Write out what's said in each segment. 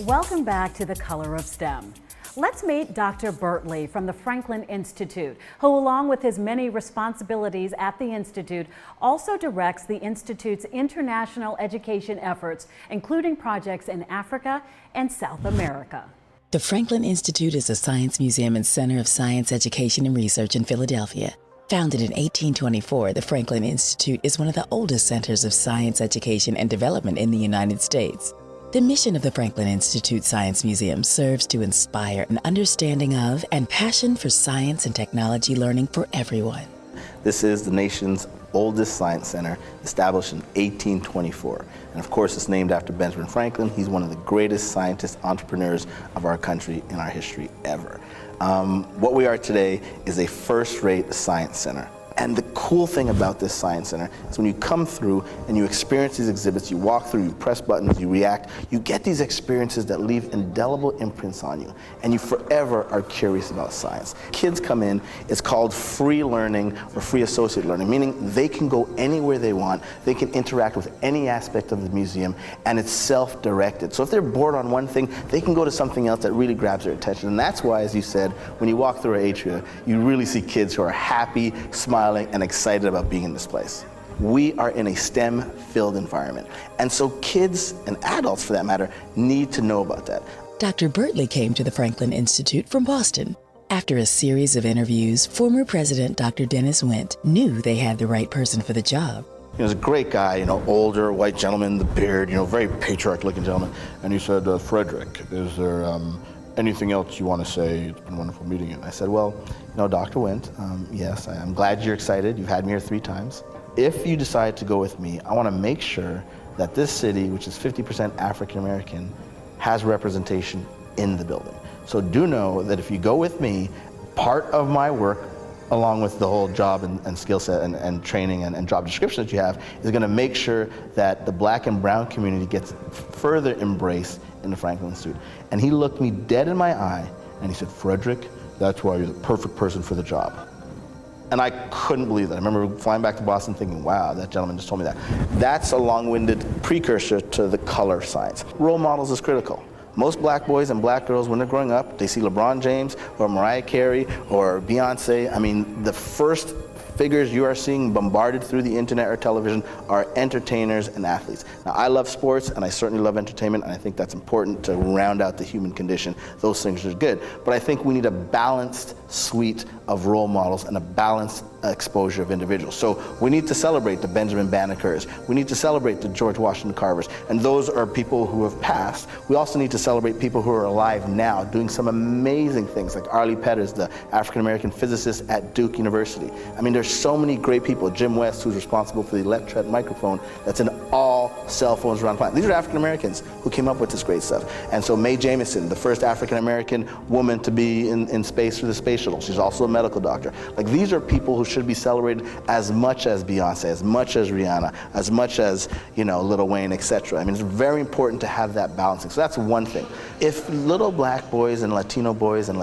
Welcome back to The Color of STEM. Let's meet Dr. Bertley from the Franklin Institute, who, along with his many responsibilities at the Institute, also directs the Institute's international education efforts, including projects in Africa and South America. The Franklin Institute is a science museum and center of science education and research in Philadelphia. Founded in 1824, the Franklin Institute is one of the oldest centers of science education and development in the United States. The mission of the Franklin Institute Science Museum serves to inspire an understanding of and passion for science and technology learning for everyone. This is the nation's oldest science center, established in 1824. And of course, it's named after Benjamin Franklin. He's one of the greatest scientists, entrepreneurs of our country in our history ever. What we are today is a first-rate science center. And the cool thing about this science center is when you come through and you experience these exhibits, you walk through, you press buttons, you react, you get these experiences that leave indelible imprints on you, and you forever are curious about science. Kids come in, it's called free learning or free associate learning, meaning they can go anywhere they want, they can interact with any aspect of the museum, and it's self-directed. So if they're bored on one thing, they can go to something else that really grabs their attention. And that's why, as you said, when you walk through our atria, you really see kids who are happy, smiling, and excited about being in this place. We are in a STEM-filled environment, and so kids and adults, for that matter, need to know about that. Dr. Bertley came to the Franklin Institute from Boston. After a series of interviews, former President Dr. Dennis Wendt knew they had the right person for the job. He was a great guy, older, white gentleman, the beard, very patriarch-looking gentleman. And he said, Frederic, is there anything else you want to say? It's been wonderful meeting you. And I said, well, Dr. Wendt, yes, I'm glad you're excited. You've had me here 3 times. If you decide to go with me, I want to make sure that this city, which is 50% African American, has representation in the building. So do know that if you go with me, part of my work, along with the whole job and skill set and training and job description that you have, is going to make sure that the black and brown community gets further embraced in the Franklin Institute. And he looked me dead in my eye and he said, Frederic, that's why you're the perfect person for the job. And I couldn't believe that. I remember flying back to Boston thinking, wow, that gentleman just told me that. That's a long-winded precursor to the color science. Role models is critical. Most black boys and black girls, when they're growing up, they see LeBron James or Mariah Carey or Beyonce. I mean, the first figures you are seeing bombarded through the internet or television are entertainers and athletes. Now, I love sports and I certainly love entertainment, and I think that's important to round out the human condition. Those things are good. But I think we need a balanced suite of role models and a balanced exposure of individuals. So we need to celebrate the Benjamin Banneker's. We need to celebrate the George Washington Carvers. And those are people who have passed. We also need to celebrate people who are alive now, doing some amazing things, like Arlie Petters, the African-American physicist at Duke University. I mean, there's so many great people. Jim West, who's responsible for the Electret microphone that's in all cell phones around the planet. These are African-Americans who came up with this great stuff. And so Mae Jemison, the first African-American woman to be in space through the space shuttle. She's also a medical doctor. Like, these are people who should be celebrated as much as Beyonce, as much as Rihanna, as much as, Lil Wayne, etc. I mean, it's very important to have that balancing. So that's one thing. If little black boys and Latino girls and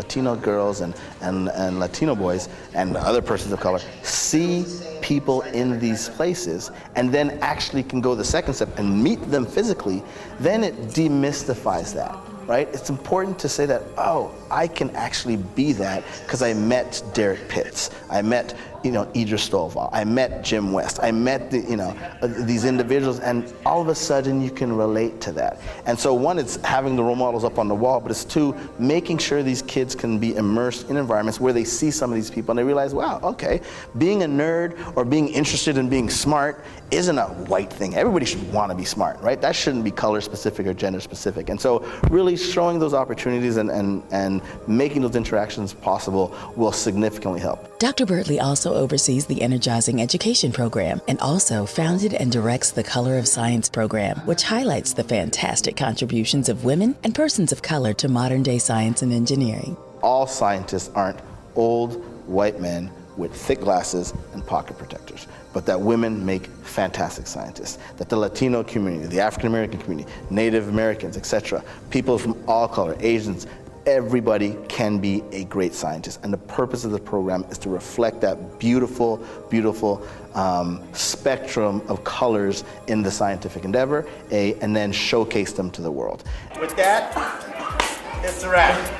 Latino boys and other persons of color see people in these places and then actually can go the second step and meet them physically, then it demystifies that. Right? It's important to say that, oh, I can actually be that because I met Derek Pitts, I met, Idris Stovall, I met Jim West, I met these individuals, and all of a sudden you can relate to that. And so one, it's having the role models up on the wall, but it's 2, making sure these kids can be immersed in environments where they see some of these people and they realize, wow, okay, being a nerd or being interested in being smart isn't a white thing. Everybody should want to be smart, right? That shouldn't be color specific or gender specific. And so really showing those opportunities and making those interactions possible will significantly help. Dr. Bertley also oversees the Energizing Education program and also founded and directs the Color of Science program, which highlights the fantastic contributions of women and persons of color to modern-day science and engineering. All scientists aren't old white men with thick glasses and pocket protectors, but that women make fantastic scientists, that the Latino community, the African American community, Native Americans, etc., people from all color, Asians, everybody can be a great scientist. And the purpose of the program is to reflect that beautiful, beautiful spectrum of colors in the scientific endeavor, and then showcase them to the world. With that, it's a wrap.